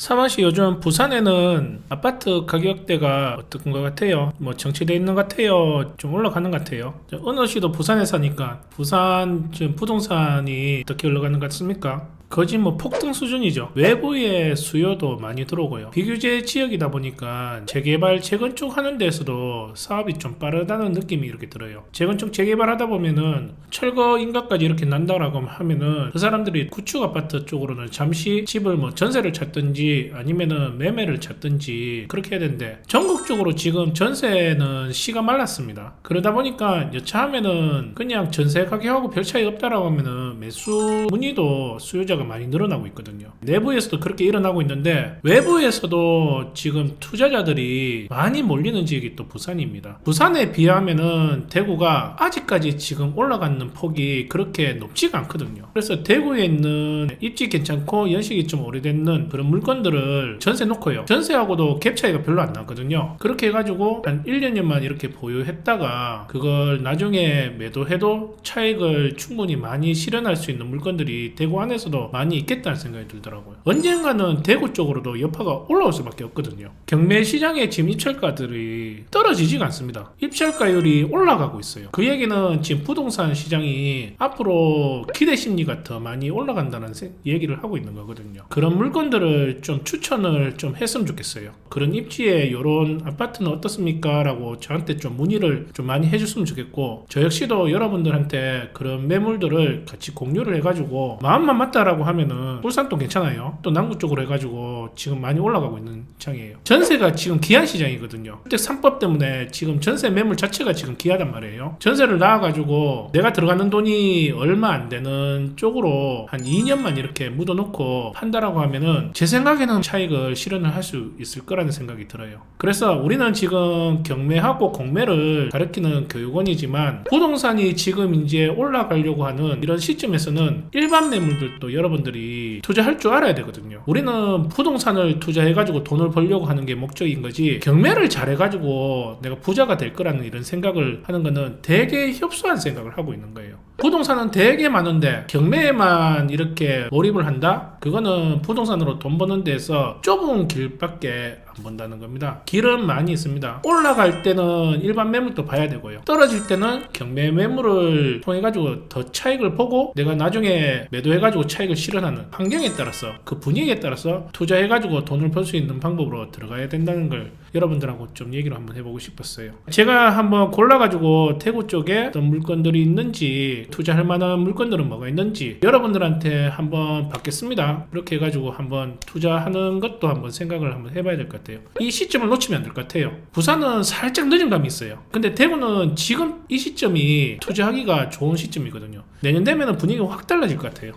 사마씨 요즘 부산에는 아파트 가격대가 어떤 것 같아요? 뭐 정체돼 있는 것 같아요? 좀 올라가는 것 같아요? 은호 씨도 부산에 사니까 부산 지금 부동산이 어떻게 올라가는 것 같습니까? 거의 뭐 폭등 수준이죠. 외부의 수요도 많이 들어오고요. 비규제 지역이다 보니까 재개발, 재건축 하는 데서도 사업이 좀 빠르다는 느낌이 이렇게 들어요. 재건축, 재개발하다 보면은 철거 인가까지 이렇게 난다라고 하면은 그 사람들이 구축 아파트 쪽으로는 잠시 집을 뭐 전세를 찾든지 아니면은 매매를 찾든지 그렇게 해야 되는데 전국적으로 지금 전세는 씨가 말랐습니다. 그러다 보니까 여차하면은 그냥 전세 가격하고 별 차이 없다라고 하면은 매수 문의도 수요자가 많이 늘어나고 있거든요. 내부에서도 그렇게 일어나고 있는데 외부에서도 지금 투자자들이 많이 몰리는 지역이 또 부산입니다. 부산에 비하면은 대구가 아직까지 지금 올라가는 폭이 그렇게 높지가 않거든요. 그래서 대구에 있는 입지 괜찮고 연식이 좀 오래됐는 그런 물건들을 전세 놓고요. 전세하고도 갭 차이가 별로 안 나거든요. 그렇게 해가지고 한 1, 2년만 이렇게 보유했다가 그걸 나중에 매도해도 차익을 충분히 많이 실현할 수 있는 물건들이 대구 안에서도 많이 있겠다는 생각이 들더라고요. 언젠가는 대구 쪽으로도 여파가 올라올 수밖에 없거든요. 경매 시장에 지금 입찰가들이 떨어지지가 않습니다. 입찰가율이 올라가고 있어요. 그 얘기는 지금 부동산 시장이 앞으로 기대 심리가 더 많이 올라간다는 얘기를 하고 있는 거거든요. 그런 물건들을 좀 추천을 좀 했으면 좋겠어요. 그런 입지에 이런 아파트는 어떻습니까? 라고 저한테 좀 문의를 좀 많이 해줬으면 좋겠고, 저 역시도 여러분들한테 그런 매물들을 같이 공유를 해가지고 마음만 맞다라고 하면은 울산도 괜찮아요. 또 남구 쪽으로 해가지고 지금 많이 올라가고 있는 시장이에요. 전세가 지금 기한 시장이거든요. 주택 3법 때문에 지금 전세 매물 자체가 지금 기하단 말이에요. 전세를 나와가지고 내가 들어가는 돈이 얼마 안 되는 쪽으로 한 2년만 이렇게 묻어놓고 판다라고 하면은 제 생각에는 차익을 실현을 할 수 있을 거라는 생각이 들어요. 그래서 우리는 지금 경매하고 공매를 가르치는 교육원이지만 부동산이 지금 이제 올라가려고 하는 이런 시점에서는 일반 매물들도 여러분들이 투자할 줄 알아야 되거든요. 우리는 부동산을 투자해가지고 돈을 벌려고 하는 게 목적인 거지, 경매를 잘해가지고 내가 부자가 될 거라는 이런 생각을 하는 거는 되게 협소한 생각을 하고 있는 거예요. 부동산은 되게 많은데 경매에만 이렇게 몰입을 한다? 그거는 부동산으로 돈 버는 데서 좁은 길밖에 안 본다는 겁니다. 길은 많이 있습니다. 올라갈 때는 일반 매물도 봐야 되고요. 떨어질 때는 경매 매물을 통해 가지고 더 차익을 보고 내가 나중에 매도해 가지고 차익을 실현하는 환경에 따라서, 그 분위기에 따라서 투자해 가지고 돈을 벌 수 있는 방법으로 들어가야 된다는 걸 여러분들하고 좀 얘기를 한번 해보고 싶었어요. 제가 한번 골라 가지고 대구 쪽에 어떤 물건들이 있는지, 투자할 만한 물건들은 뭐가 있는지 여러분들한테 한번 받겠습니다. 그렇게 해가지고 한번 투자하는 것도 한번 생각을 한번 해봐야 될 것 같아요. 이 시점을 놓치면 안 될 것 같아요. 부산은 살짝 늦은 감이 있어요. 근데 대구는 지금 이 시점이 투자하기가 좋은 시점이거든요. 내년 되면 분위기가 확 달라질 것 같아요.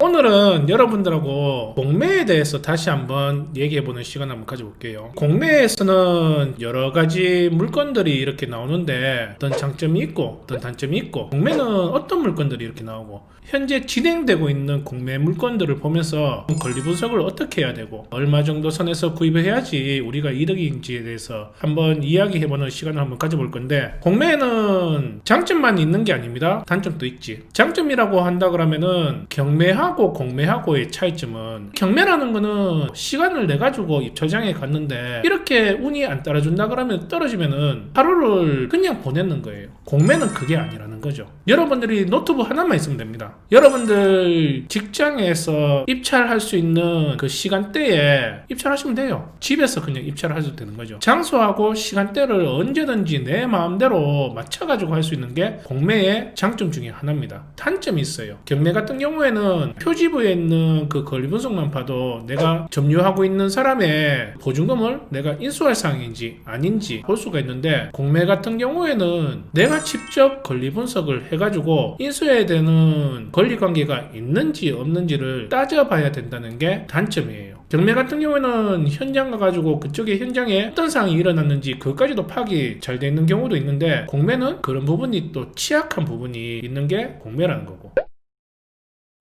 오늘은 여러분들하고 공매에 대해서 다시 한번 얘기해보는 시간 한번 가져볼게요. 공매에서는 여러 가지 물건들이 이렇게 나오는데 어떤 장점이 있고 어떤 단점이 있고, 공매는 어떤 물건들이 이렇게 나오고 현재 진행되고 있는 공매 물건들을 보면서 권리 분석을 어떻게 해야 되고 얼마 정도 선에서 구입을 해야지 우리가 이득인지에 대해서 한번 이야기해보는 시간을 한번 가져볼 건데, 공매는 장점만 있는 게 아닙니다. 단점도 있지. 장점이라고 한다 그러면은 경매하고 공매하고의 차이점은, 경매라는 거는 시간을 내 가지고 입찰장에 갔는데 이렇게 운이 안 따라준다 그러면 떨어지면은 하루를 그냥 보내는 거예요. 공매는 그게 아니라는 거죠. 여러분들이 노트북 하나만 있으면 됩니다. 여러분들 직장에서 입찰할 수 있는 그 시간대에 입찰하시면 돼요. 집에서 그냥 입찰을 하셔도 되는 거죠. 장소하고 시간대를 언제든지 내 마음대로 맞춰가지고 할 수 있는 게 공매의 장점 중에 하나입니다. 단점이 있어요. 경매 같은 경우에는 표지부에 있는 그 권리 분석만 봐도 내가 점유하고 있는 사람의 보증금을 내가 인수할 사항인지 아닌지 볼 수가 있는데, 공매 같은 경우에는 내가 직접 권리 분석을 해가지고 인수해야 되는 권리관계가 있는지 없는지를 따져봐야 된다는 게 단점이에요. 경매 같은 경우에는 현장 가가지고 그쪽에 현장에 어떤 상황이 일어났는지 그것까지도 파악이 잘 돼 있는 경우도 있는데, 공매는 그런 부분이 또 취약한 부분이 있는 게 공매라는 거고.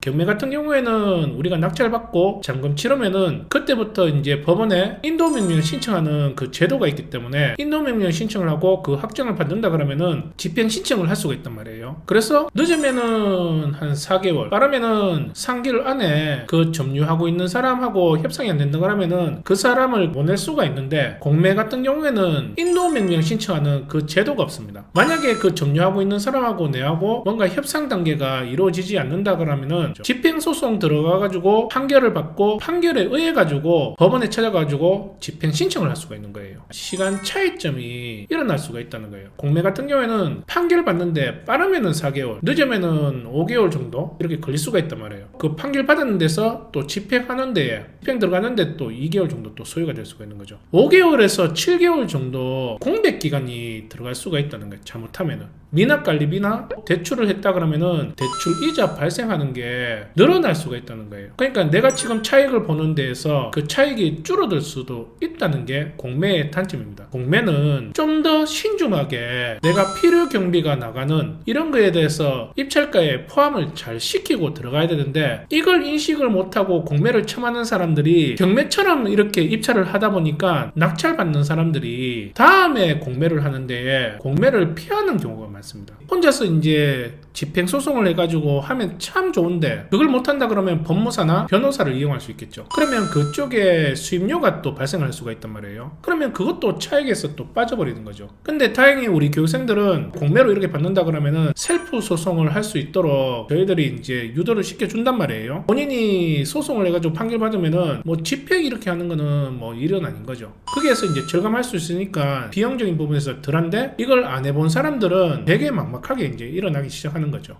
경매 같은 경우에는 우리가 낙찰 받고 잔금 치르면은 그때부터 이제 법원에 인도명령 신청하는 그 제도가 있기 때문에 인도명령 신청을 하고 그 확정을 받는다 그러면은 집행 신청을 할 수가 있단 말이에요. 그래서 늦으면은 한 4개월, 빠르면은 3개월 안에 그 점유하고 있는 사람하고 협상이 안 된다 그러면은 그 사람을 보낼 수가 있는데, 공매 같은 경우에는 인도명령 신청하는 그 제도가 없습니다. 만약에 그 점유하고 있는 사람하고 내하고 뭔가 협상 단계가 이루어지지 않는다 그러면은 집행소송 들어가가지고 판결을 받고 판결에 의해가지고 법원에 찾아가지고 집행 신청을 할 수가 있는 거예요. 시간 차이점이 일어날 수가 있다는 거예요. 공매 같은 경우에는 판결 받는데 빠르면은 4개월, 늦으면은 5개월 정도 이렇게 걸릴 수가 있단 말이에요. 그 판결 받은 데서 또 집행하는 데에 집행 들어가는데 또 2개월 정도 또 소요가 될 수가 있는 거죠. 5개월에서 7개월 정도 공백 기간이 들어갈 수가 있다는 거예요. 잘못하면은 미납관리비나 대출을 했다 그러면은 대출 이자 발생하는 게 늘어날 수가 있다는 거예요. 그러니까 내가 지금 차익을 보는 데에서 그 차익이 줄어들 수도 있다는 게 공매의 단점입니다. 공매는 좀 더 신중하게 내가 필요 경비가 나가는 이런 거에 대해서 입찰가에 포함을 잘 시키고 들어가야 되는데, 이걸 인식을 못하고 공매를 처하는 사람들이 경매처럼 이렇게 입찰을 하다 보니까 낙찰 받는 사람들이 다음에 공매를 하는데 공매를 피하는 경우가 많습니다. 혼자서 이제 집행소송을 해가지고 하면 참 좋은데 그걸 못한다 그러면 법무사나 변호사를 이용할 수 있겠죠. 그러면 그쪽에 수임료가 또 발생할 수가 있단 말이에요. 그러면 그것도 차익에서 또 빠져버리는 거죠. 근데 다행히 우리 교육생들은 공매로 이렇게 받는다 그러면은 셀프 소송을 할 수 있도록 저희들이 이제 유도를 시켜준단 말이에요. 본인이 소송을 해가지고 판결 받으면은 뭐 집행 이렇게 하는 거는 뭐 일은 아닌 거죠. 거기에서 이제 절감할 수 있으니까 비용적인 부분에서 덜한데, 이걸 안 해본 사람들은 되게 막막하게 이제 일어나기 시작하는 거죠.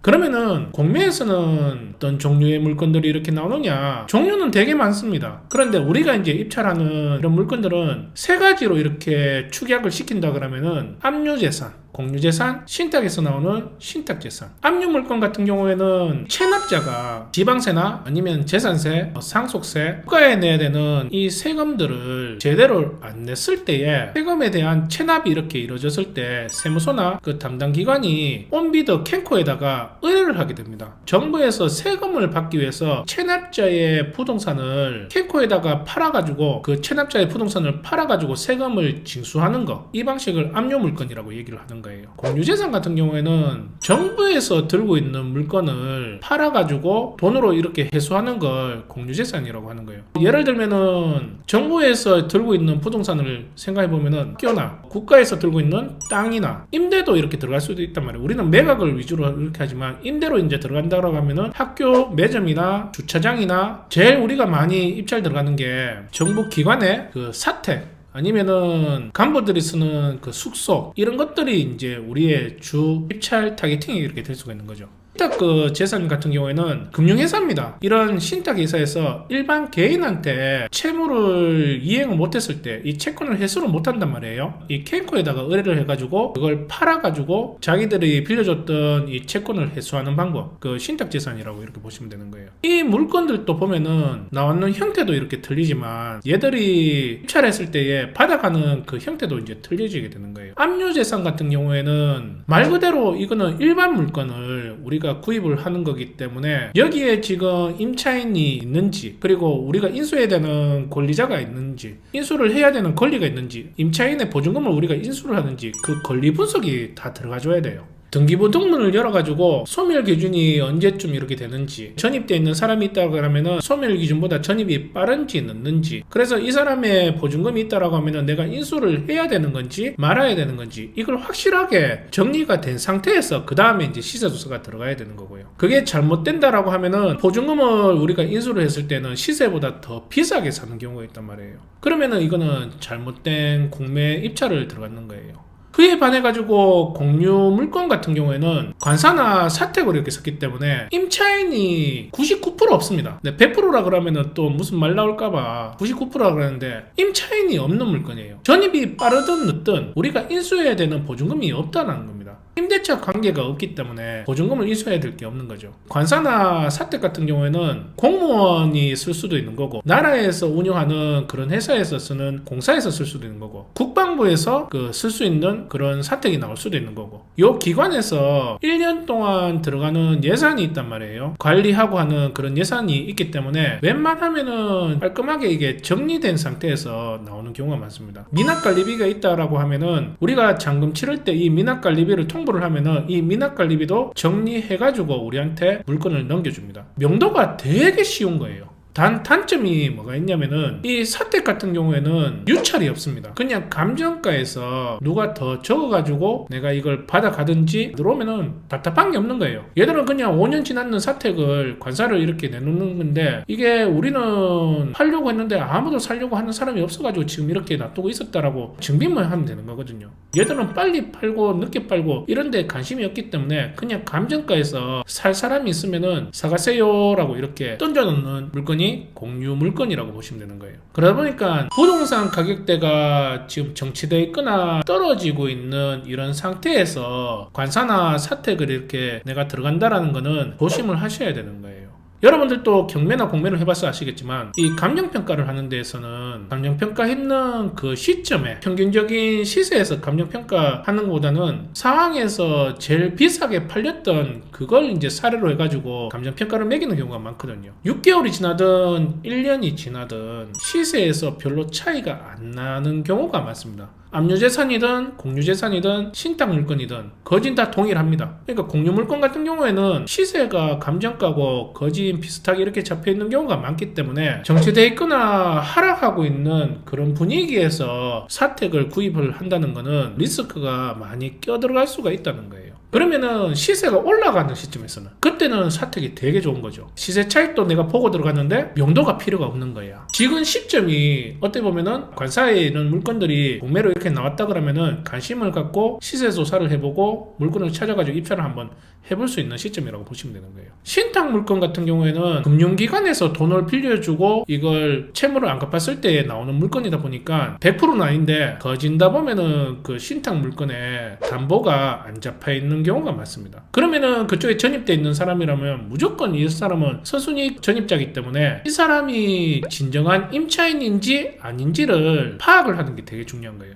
그러면은 공매에서는 어떤 종류의 물건들이 이렇게 나오느냐? 종류는 되게 많습니다. 그런데 우리가 이제 입찰하는 이런 물건들은 세 가지로 이렇게 축약을 시킨다 그러면은 압류재산, 공유재산, 신탁에서 나오는 신탁재산. 압류물건 같은 경우에는 체납자가 지방세나 아니면 재산세, 상속세, 국가에 내야 되는 이 세금들을 제대로 안 냈을 때에 세금에 대한 체납이 이렇게 이루어졌을 때 세무서나 그 담당 기관이 온비더 캔코에다가 의뢰를 하게 됩니다. 정부에서 세금을 받기 위해서 체납자의 부동산을 캔코에다가 팔아가지고 그 체납자의 부동산을 팔아가지고 세금을 징수하는 거, 이 방식을 압류물건이라고 얘기를 하는 거예요. 공유재산 같은 경우에는 정부에서 들고 있는 물건을 팔아가지고 돈으로 이렇게 회수하는 걸 공유재산이라고 하는 거예요. 예를 들면은 정부에서 들고 있는 부동산을 생각해보면은 학교나 국가에서 들고 있는 땅이나 임대도 이렇게 들어갈 수도 있단 말이에요. 우리는 매각을 위주로 이렇게 하지만 임대로 이제 들어간다고 하면은 학교 매점이나 주차장이나 제일 우리가 많이 입찰 들어가는 게 정부 기관의 그 사택, 아니면은 간부들이 쓰는 그 숙소, 이런 것들이 이제 우리의 주 입찰 타겟팅이 이렇게 될 수가 있는 거죠. 신탁 그 재산 같은 경우에는 금융회사입니다. 이런 신탁회사에서 일반 개인한테 채무를 이행을 못했을 때 이 채권을 회수를 못한단 말이에요. 이 캔코에다가 의뢰를 해가지고 그걸 팔아가지고 자기들이 빌려줬던 이 채권을 회수하는 방법, 그 신탁재산이라고 이렇게 보시면 되는 거예요. 이 물건들도 보면은 나왔는 형태도 이렇게 틀리지만 얘들이 입찰했을 때에 받아가는 그 형태도 이제 틀려지게 되는 거예요. 압류재산 같은 경우에는 말 그대로 이거는 일반 물건을 우리가 구입을 하는 거기 때문에 여기에 지금 임차인이 있는지, 그리고 우리가 인수해야 되는 권리자가 있는지, 인수를 해야 되는 권리가 있는지, 임차인의 보증금을 우리가 인수를 하는지, 그 권리 분석이 다 들어가줘야 돼요. 등기부등본을 열어가지고 소멸 기준이 언제쯤 이렇게 되는지, 전입되어 있는 사람이 있다고 하면은 소멸 기준보다 전입이 빠른지 늦는지, 그래서 이 사람의 보증금이 있다라고 하면은 내가 인수를 해야 되는 건지 말아야 되는 건지, 이걸 확실하게 정리가 된 상태에서 그 다음에 이제 시세조사가 들어가야 되는 거고요. 그게 잘못된다라고 하면은 보증금을 우리가 인수를 했을 때는 시세보다 더 비싸게 사는 경우가 있단 말이에요. 그러면은 이거는 잘못된 공매 입찰을 들어가는 거예요. 그에 반해가지고 공유 물건 같은 경우에는 관사나 사택을 이렇게 썼기 때문에 임차인이 99% 없습니다. 100%라 그러면은 또 무슨 말 나올까봐 99%라 그러는데 임차인이 없는 물건이에요. 전입이 빠르든 늦든 우리가 인수해야 되는 보증금이 없다는 겁니다. 임대차 관계가 없기 때문에 보증금을 인수해야 될 게 없는 거죠. 관사나 사택 같은 경우에는 공무원이 쓸 수도 있는 거고, 나라에서 운영하는 그런 회사에서 쓰는 공사에서 쓸 수도 있는 거고, 국방부에서 쓸 수 있는 그런 사택이 나올 수도 있는 거고, 요 기관에서 1년 동안 들어가는 예산이 있단 말이에요. 관리하고 하는 그런 예산이 있기 때문에 웬만하면은 깔끔하게 이게 정리된 상태에서 나오는 경우가 많습니다. 미납관리비가 있다라고 하면은 우리가 잔금 치를 때 이 미납관리비를 통보를 하면은 이 미납관리비도 정리해가지고 우리한테 물건을 넘겨줍니다. 명도가 되게 쉬운 거예요. 단점이 뭐가 있냐면은 이 사택 같은 경우에는 유찰이 없습니다. 그냥 감정가에서 누가 더 적어가지고 내가 이걸 받아가든지 들어오면은 답답한 게 없는 거예요. 얘들은 그냥 5년 지났는 사택을 관사를 이렇게 내놓는 건데, 이게 우리는 팔려고 했는데 아무도 살려고 하는 사람이 없어가지고 지금 이렇게 놔두고 있었다라고 증빙만 하면 되는 거거든요. 얘들은 빨리 팔고 늦게 팔고 이런데 관심이 없기 때문에 그냥 감정가에서 살 사람이 있으면은 사가세요 라고 이렇게 던져놓는 물건이 공유 물건이라고 보시면 되는 거예요. 그러다 보니까 부동산 가격대가 지금 정체되어 있거나 떨어지고 있는 이런 상태에서 관사나 사택을 이렇게 내가 들어간다라는 거는 조심을 하셔야 되는 거예요. 여러분들도 경매나 공매를 해봐서 아시겠지만 이 감정평가를 하는 데에서는 감정평가했는 그 시점에 평균적인 시세에서 감정평가하는 것보다는 상황에서 제일 비싸게 팔렸던 그걸 이제 사례로 해가지고 감정평가를 매기는 경우가 많거든요. 6개월이 지나든 1년이 지나든 시세에서 별로 차이가 안 나는 경우가 많습니다. 압류재산이든 공유재산이든 신탁물건이든 거진 다 동일합니다. 그러니까 공유물건 같은 경우에는 시세가 감정가고 거진 비슷하게 이렇게 잡혀있는 경우가 많기 때문에 정체되어 있거나 하락하고 있는 그런 분위기에서 사택을 구입을 한다는 것은 리스크가 많이 껴들어갈 수가 있다는 거예요. 그러면은 시세가 올라가는 시점에서는 그때는 사택이 되게 좋은 거죠. 시세 차익도 내가 보고 들어갔는데 명도가 필요가 없는 거야. 지금 시점이 어떻게 보면은 관사에 있는 물건들이 공매로 이렇게 나왔다 그러면은 관심을 갖고 시세 조사를 해보고 물건을 찾아가지고 입찰을 한번 해볼 수 있는 시점이라고 보시면 되는 거예요. 신탁 물건 같은 경우에는 금융기관에서 돈을 빌려주고 이걸 채무를 안 갚았을 때 나오는 물건이다 보니까 100%는 아닌데 거진다 보면은 그 신탁 물건에 담보가 안 잡혀 있는 경우가 많습니다. 그러면은 그쪽에 전입돼 있는 사람이라면 무조건 이 사람은 선순위 전입자이기 때문에 이 사람이 진정한 임차인인지 아닌지를 파악을 하는 게 되게 중요한 거예요.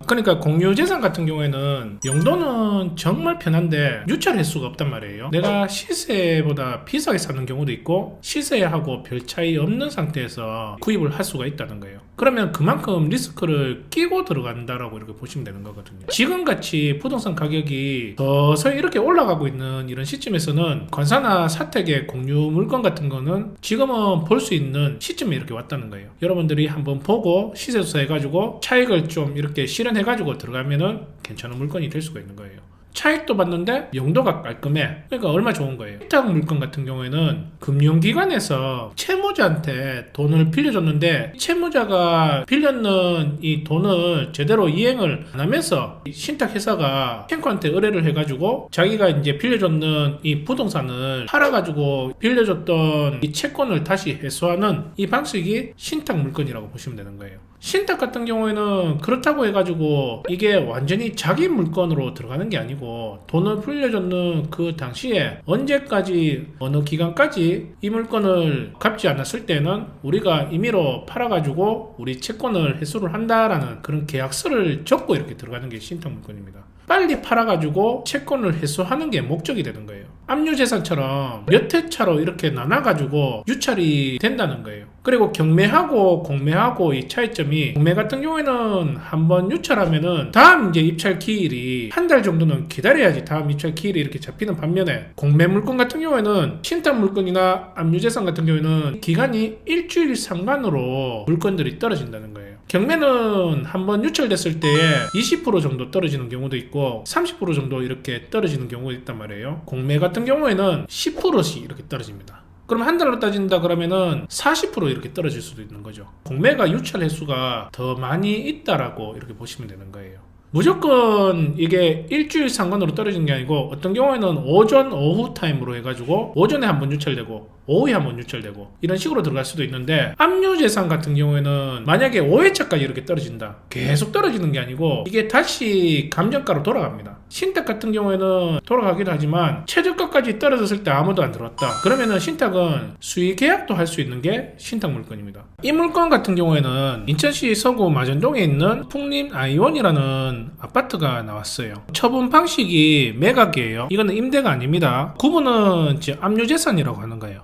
그러니까 공유재산 같은 경우에는 용도는 정말 편한데 유찰 횟수가 없단 말이에요. 내가 시세보다 비싸게 사는 경우도 있고 시세하고 별 차이 없는 상태에서 구입을 할 수가 있다는 거예요. 그러면 그만큼 리스크를 끼고 들어간다라고 이렇게 보시면 되는 거거든요. 지금같이 부동산 가격이 서서히 이렇게 올라가고 있는 이런 시점에서는 관사나 사택의 공유 물건 같은 거는 지금은 볼 수 있는 시점에 이렇게 왔다는 거예요. 여러분들이 한번 보고 시세조사 해가지고 차익을 좀 이렇게 실현해가지고 들어가면은 괜찮은 물건이 될 수가 있는 거예요. 차익도 받는데 용도가 깔끔해. 그러니까 얼마 좋은 거예요. 신탁 물건 같은 경우에는 금융기관에서 채무자한테 돈을 빌려줬는데 채무자가 빌렸는 이 돈을 제대로 이행을 안 하면서 신탁회사가 탱커한테 의뢰를 해가지고 자기가 이제 빌려줬는 이 부동산을 팔아가지고 빌려줬던 이 채권을 다시 회수하는 이 방식이 신탁 물건이라고 보시면 되는 거예요. 신탁 같은 경우에는 그렇다고 해가지고 이게 완전히 자기 물건으로 들어가는 게 아니고 돈을 빌려줬는 그 당시에 언제까지 어느 기간까지 이 물건을 갚지 않았을 때는 우리가 임의로 팔아가지고 우리 채권을 회수를 한다라는 그런 계약서를 적고 이렇게 들어가는 게 신탁 물건입니다. 빨리 팔아가지고 채권을 회수하는 게 목적이 되는 거예요. 압류재산처럼 몇 회차로 이렇게 나눠가지고 유찰이 된다는 거예요. 그리고 경매하고 공매하고 이 차이점이, 공매 같은 경우에는 한번 유찰하면은 다음 이제 입찰 기일이 한 달 정도는 기다려야지 다음 입찰 기일이 이렇게 잡히는 반면에, 공매 물건 같은 경우에는 신탁 물건이나 압류재산 같은 경우에는 기간이 일주일 상간으로 물건들이 떨어진다는 거예요. 경매는 한번 유찰됐을 때 20% 정도 떨어지는 경우도 있고 30% 정도 이렇게 떨어지는 경우가 있단 말이에요. 공매 같은 경우에는 10%씩 이렇게 떨어집니다. 그럼 한 달로 따진다 그러면은 40% 이렇게 떨어질 수도 있는 거죠. 공매가 유찰 횟수가 더 많이 있다라고 이렇게 보시면 되는 거예요. 무조건 이게 일주일 상관으로 떨어지는 게 아니고 어떤 경우에는 오전 오후 타임으로 해가지고 오전에 한번 유찰되고 5회 한번 유찰되고 이런 식으로 들어갈 수도 있는데, 압류재산 같은 경우에는 만약에 5회차까지 이렇게 떨어진다, 계속 떨어지는 게 아니고 이게 다시 감정가로 돌아갑니다. 신탁 같은 경우에는 돌아가기도 하지만 최저가까지 떨어졌을 때 아무도 안 들어왔다 그러면은 신탁은 수의 계약도 할 수 있는 게 신탁 물건입니다. 이 물건 같은 경우에는 인천시 서구 마전동에 있는 풍림 아이원이라는 아파트가 나왔어요. 처분 방식이 매각이에요. 이거는 임대가 아닙니다. 구분은 압류재산이라고 하는 거예요.